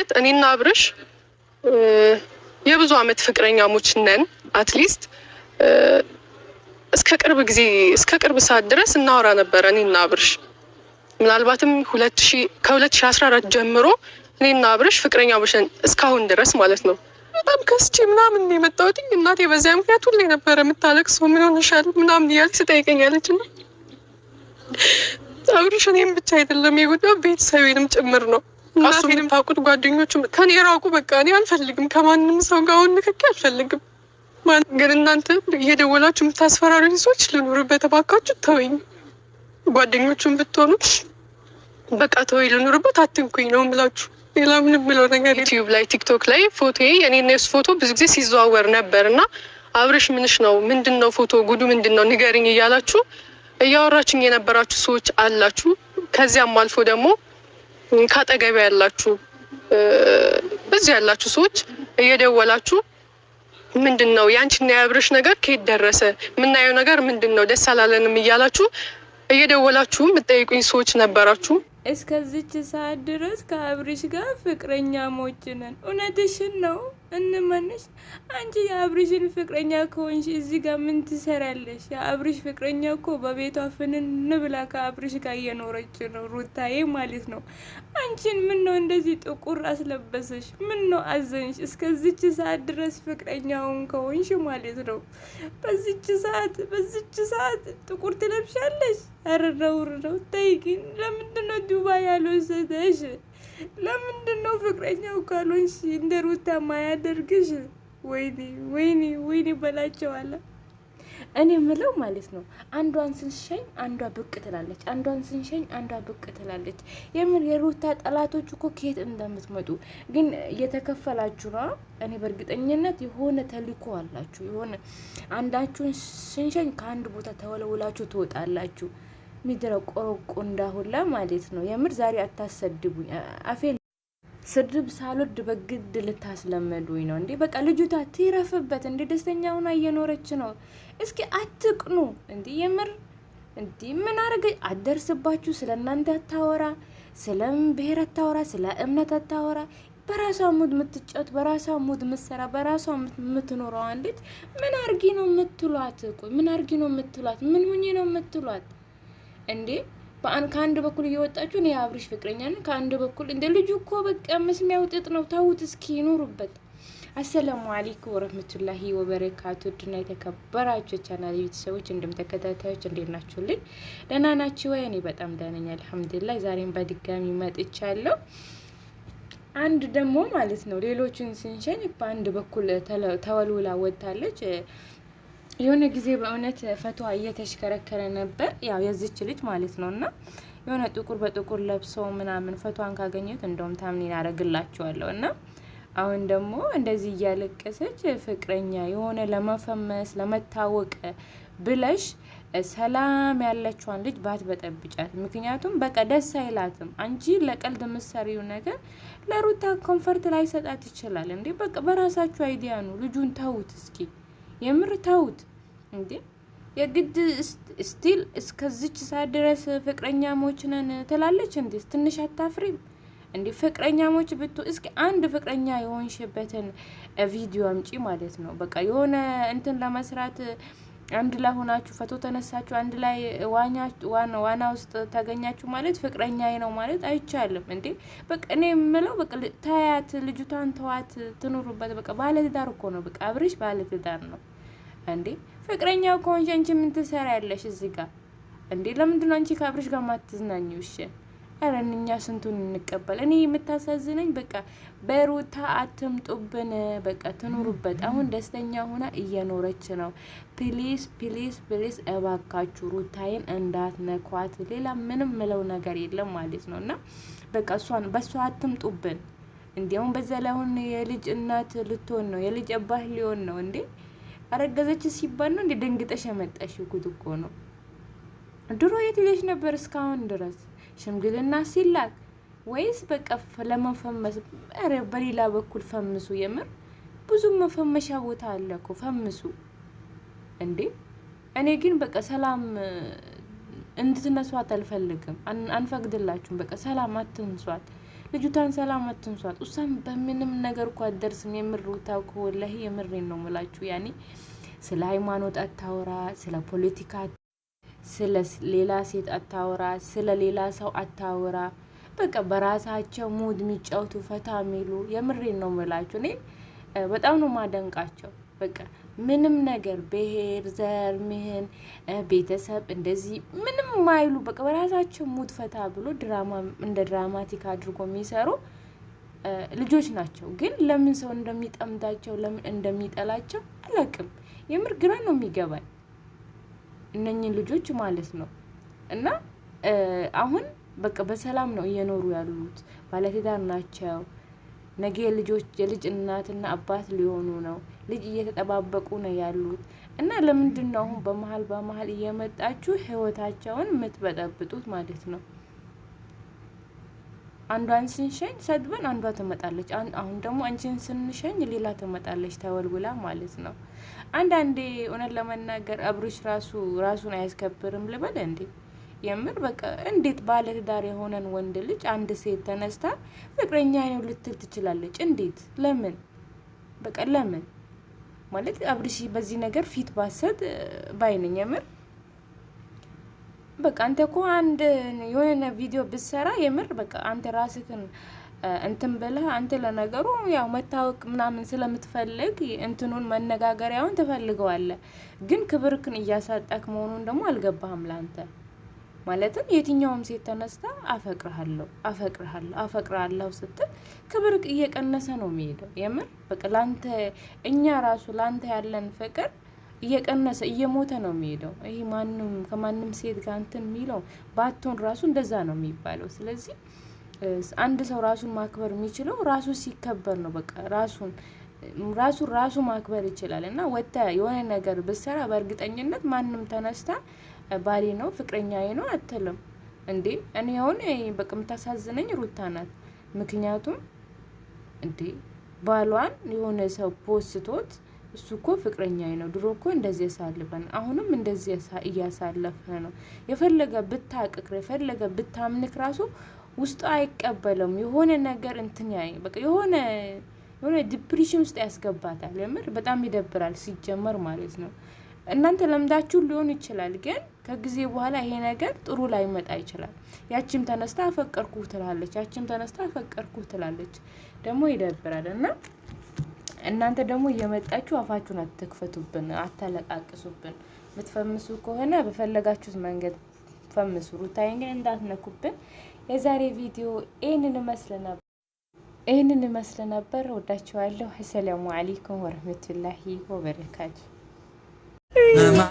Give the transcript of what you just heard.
ማለት እኔና አብርሽ የብዙ አመት ፍቅረኛሞች ነን። አትሊስት እስከ ቅርብ ሰዓት ድረስ እናወራ ነበረ እኔና አብርሽ። ምናልባትም ከ2014 ጀምሮ እኔና አብርሽ ፍቅረኛሞች ነን እስካሁን ድረስ ማለት ነው። በጣም ከስቼ ምናምን የመጣሁት እናቴ በዚያ ምክንያት ሁሌ ነበረ የምታለቅሰው። ምን ሆነሻል ምናምን እያለች ትጠይቀኛለች። እና አብርሽ እኔም ብቻ አይደለም የጎዳው ቤተሰቤንም ጭምር ነው። እናቴንም ታውቁት፣ ጓደኞቹም ከኔ ራቁ። በቃ እኔ አልፈልግም ከማንም ሰው ጋር አሁን ንክኪ አልፈልግም። ግን እናንተ እየደወላችሁ የምታስፈራሩኝ ሰዎች ልኑርበት እባካችሁ ተወኝ። ጓደኞቹም ብትሆኑ በቃ ተወኝ፣ ልኑርበት፣ አትንኩኝ ነው የምላችሁ። ሌላ ምንም ብለው ነገር ዩቲዩብ ላይ ቲክቶክ ላይ ፎቶዬ የኔና የሱ ፎቶ ብዙ ጊዜ ሲዘዋወር ነበር እና አብርሽ ምንሽ ነው ምንድን ነው ፎቶ ጉዱ ምንድን ነው ንገርኝ እያላችሁ እያወራችኝ የነበራችሁ ሰዎች አላችሁ። ከዚያም አልፎ ደግሞ ካጠገቢ ያላችሁ በዚህ ያላችሁ ሰዎች እየደወላችሁ ምንድን ነው ያንቺና የአብርሽ ነገር ከየት ደረሰ፣ የምናየው ነገር ምንድን ነው፣ ደስ አላለንም እያላችሁ እየደወላችሁ የምትጠይቁኝ ሰዎች ነበራችሁ። እስከዚች ሰዓት ድረስ ከአብርሽ ጋር ፍቅረኛሞች ነን። እውነትሽን ነው እንመንሽ። አንቺ የአብርሽን ፍቅረኛ ከሆንሽ እዚህ ጋር ምን ትሰራለሽ? የአብርሽ ፍቅረኛ እኮ በቤቷ ፍንን ብላ ከአብርሽ ጋር እየኖረች ነው፣ ሩታዬ ማለት ነው። አንቺን ምን ነው እንደዚህ ጥቁር አስለበሰሽ? ምን ነው አዘንሽ? እስከዚች ሰዓት ድረስ ፍቅረኛውን ከሆንሽ ማለት ነው። በዚች ሰዓት ጥቁር ትለብሻለሽ? ኧረ ነውር ነው። ተይ ግን ለምንድን ነው ዱባይ ያልወሰደሽ? ለምንድን ነው ፍቅረኛው ካልሆንሽ እንደ ሩታ ማያደርግሽ? ወይኔ በላቸዋለ። እኔ ምለው ማለት ነው አንዷን ስንሸኝ አንዷ ብቅ ትላለች፣ አንዷን ስንሸኝ አንዷ ብቅ ትላለች። የምር የሩታ ጠላቶች እኮ ከየት እንደምትመጡ ግን እየተከፈላችሁ ነው። እኔ በእርግጠኝነት የሆነ ተልእኮ አላችሁ። የሆነ አንዳችሁን ስንሸኝ ከአንድ ቦታ ተወለውላችሁ ትወጣላችሁ። ሚድረ ቆሮቆ እንዳሁላ ማለት ነው። የምር ዛሬ አታሰድቡኝ። አፌ ስድብ ሳልወድ በግድ ልታስለመዱኝ ነው እንዴ? በቃ ልጅቷ ትረፍበት እንዴ? ደስተኛ ሆና እየኖረች ነው። እስኪ አትቅኑ እንዴ? የምር እንዴ ምን አረገ? አደርስባችሁ። ስለ እናንተ አታወራ፣ ስለ ብሔር አታወራ፣ ስለ እምነት አታወራ። በራሷ ሙድ የምትጫወት፣ በራሷ ሙድ የምትሰራ፣ በራሷ የምትኖረው አንዲት ምን አርጊ ነው የምትሏት? ቆይ ምን አርጊ ነው የምትሏት? ምን ሁኚ ነው የምትሏት እንዴ? ከአንድ በኩል እየወጣችሁ ነው የአብርሽ ፍቅረኛ ነን፣ ከአንድ በኩል እንደ ልጁ እኮ በቃ መስሚያው ጥጥ ነው። ተውት እስኪ ይኑሩበት። አሰላሙ አለይኩም ወራህመቱላሂ ወበረካቱ። ድና የተከበራችሁ ቻናል ቤተሰቦች እንደምተከታታዮች እንዴት ናችሁልኝ? ደህና ናችሁ ወይ? እኔ በጣም ደህና ነኝ አልሐምዱሊላህ። ዛሬም በድጋሚ መጥቻለሁ። አንድ ደግሞ ማለት ነው ሌሎችን ስንሸኝ በአንድ በኩል ተወልውላ ወጣለች። የሆነ ጊዜ በእውነት ፈቷ እየተሽከረከረ ነበር፣ ያው የዚች ልጅ ማለት ነውና የሆነ ጥቁር በጥቁር ለብሰው ምናምን ፈቷን ካገኘት እንደውም ታምኔን አረግላችኋለሁ። እና አሁን ደግሞ እንደዚህ እያለቀሰች ፍቅረኛ የሆነ ለመፈመስ ለመታወቅ ብለሽ ሰላም ያለችዋን ልጅ ባትበጠብጫት። ምክንያቱም በቃ ደስ አይላትም። አንቺ ለቀልድ የምትሰሪው ነገር ለሩታ ኮንፈርት ላይ ሰጣት ይችላል እንዴ? በቃ በራሳችሁ አይዲያ ነው። ልጁን ተውት እስኪ፣ የምር ተውት እንዴ። የግድ ስቲል እስከዚች ሰዓት ድረስ ፍቅረኛሞች ነን ትላለች እንዴ? ትንሽ አታፍሪም እንዴ? ፍቅረኛሞች እስኪ አንድ ፍቅረኛ የሆንሽበትን ቪዲዮ አምጪ ማለት ነው። በቃ የሆነ እንትን ለመስራት አንድ ላይ ሆናችሁ ፎቶ ተነሳችሁ፣ አንድ ላይ ዋና ውስጥ ታገኛችሁ ማለት ፍቅረኛዬ ነው ማለት አይቻልም እንዴ? በቃ እኔ የምለው በቃ ታያት፣ ልጅቷን ተዋት፣ ትኑሩበት። በቃ ባለትዳር እኮ ነው። በቃ አብርሽ ባለትዳር ነው እንዴ? ፍቅረኛው ከሆንሽ አንቺ ምን ትሰሪያለሽ እዚህ ጋር እንዴ? ለምንድን ነው አንቺ ከአብርሽ ጋር ማትዝናኙ? እሺ ኧረ እኛ ስንቱን እንቀበል። እኔ የምታሳዝነኝ በቃ በሩታ አትምጡብን፣ በቃ ትኑሩበት። አሁን ደስተኛ ሆና እየኖረች ነው። ፕሊስ ፕሊስ ፕሊስ እባካችሁ ሩታዬን እንዳትነኳት። ሌላ ምንም ምለው ነገር የለም ማለት ነው። እና በቃ በሷ አትምጡብን። እንዲያውም በዛ ላይ አሁን የልጅ እናት ልትሆን ነው፣ የልጅ አባት ሊሆን ነው እንዴ? አረገዘች ሲባል ነው እንዴ ደንግጠሽ የመጣሽ? ጉድ እኮ ነው። ድሮ የት ሄደሽ ነበር እስካሁን ድረስ? ሽምግልና ሲላክ ወይስ በቃ ለመፈመስ? አረ በሌላ በኩል ፈምሱ። የምር ብዙ መፈመሻ ቦታ አለ እኮ ፈምሱ እንዴ። እኔ ግን በቃ ሰላም እንድትነሷት አልፈልግም፣ አንፈቅድላችሁም። በቃ ሰላም አትንሷት። ልጅቷን ሰላም አትንሷት። እሷም በምንም ነገር እኮ አትደርስም። የምር ሩታ እኮ ወላሂ የምሬን ነው የምላችሁ። ያኔ ስለ ሃይማኖት አታወራ፣ ስለ ፖለቲካ፣ ስለ ሌላ ሴት አታወራ፣ ስለ ሌላ ሰው አታወራ። በቃ በራሳቸው ሙድ የሚጫወቱ ፈታ የሚሉ የምሬን ነው የምላችሁ። እኔ በጣም ነው ማደንቃቸው። በቃ ምንም ነገር ብሄር፣ ዘር፣ ምህን፣ ቤተሰብ እንደዚህ ምንም ማይሉ በቃ በራሳቸው ሙድ ፈታ ብሎ ድራማ እንደ ድራማቲክ አድርጎ የሚሰሩ ልጆች ናቸው። ግን ለምን ሰው እንደሚጠምዳቸው ለምን እንደሚጠላቸው አላውቅም። የምር ግራ ነው የሚገባኝ እነኚህ ልጆች ማለት ነው። እና አሁን በቃ በሰላም ነው እየኖሩ ያሉት። ባለትዳር ናቸው። ነገ የልጅ እናትና አባት ሊሆኑ ነው። ልጅ እየተጠባበቁ ነው ያሉት። እና ለምንድን ነው አሁን በመሀል እየመጣችሁ ህይወታቸውን የምትበጠብጡት ማለት ነው? አንዷን ስንሸኝ ሰድበን አንዷ ትመጣለች። አሁን ደግሞ አንቺን ስንሸኝ ሌላ ትመጣለች ተወልውላ ማለት ነው። አንዳንዴ እውነት ለመናገር አብርሽ ራሱን አያስከብርም ልበል እንዴ? የምር በቃ እንዴት ባለ ትዳር የሆነን ወንድ ልጅ አንድ ሴት ተነስታ ፍቅረኛ ነው ልትል ትችላለች? እንዴት? ለምን? በቃ ለምን ማለት አብርሽ በዚህ ነገር ፊት ባሰጥ ባይነኝ። የምር በቃ አንተ እኮ አንድ የሆነ ቪዲዮ ብትሰራ የምር በቃ አንተ ራስህን እንትን ብለህ አንተ ለነገሩ ያው መታወቅ ምናምን ስለምትፈልግ እንትኑን መነጋገሪያውን ትፈልገዋለህ። ግን ክብርክን እያሳጣክ መሆኑን ደግሞ አልገባህም ላንተ ማለትም የትኛውም ሴት ተነስታ አፈቅርሃለሁ ስትል ክብርክ እየቀነሰ ነው የሚሄደው። የምር በቃ ላንተ እኛ ራሱ ላንተ ያለን ፍቅር እየቀነሰ እየሞተ ነው የሚሄደው። ይሄ ከማንም ሴት ጋር እንትን የሚለው ባትሆን ራሱ እንደዛ ነው የሚባለው። ስለዚህ አንድ ሰው ራሱን ማክበር የሚችለው ራሱ ሲከበር ነው። በቃ ራሱ ማክበር ይችላል። እና ወጣ የሆነ ነገር ብትሰራ በእርግጠኝነት ማንም ተነስታ ባሌ ነው ፍቅረኛዬ ነው አትልም እንዴ? እኔ አሁን በቃ የምታሳዝነኝ ሩታ ናት። ምክንያቱም እንዴ ባሏን የሆነ ሰው ፖስቶት እሱ እኮ ፍቅረኛዬ ነው፣ ድሮ እኮ እንደዚህ ያሳልፈን፣ አሁንም እንደዚህ እያሳለፈ ነው። የፈለገ ብታቅቅር የፈለገ ብታምንክ ራሱ ውስጡ አይቀበለም። የሆነ ነገር እንትን በቃ የሆነ ዲፕሬሽን ውስጥ ያስገባታል። የምር በጣም ይደብራል ሲጀመር ማለት ነው። እናንተ ለምዳችሁ ሊሆን ይችላል፣ ግን ከጊዜ በኋላ ይሄ ነገር ጥሩ ላይ መጣ ይችላል። ያቺም ተነስታ አፈቀርኩህ ትላለች፣ ትላለች። ደግሞ ይደብራል። እና እናንተ ደግሞ እየመጣችሁ አፋችሁን አትክፈቱብን፣ አታለቃቅሱብን። የምትፈምሱ ከሆነ በፈለጋችሁት መንገድ ፈምሱ። ሩታዬን ግን እንዳትነኩብን። የዛሬ ቪዲዮ ይህንን ይመስል ነበር። ወዳችኋለሁ። አሰላሙ አለይኩም ወረህመቱላሂ ወበረካቱ።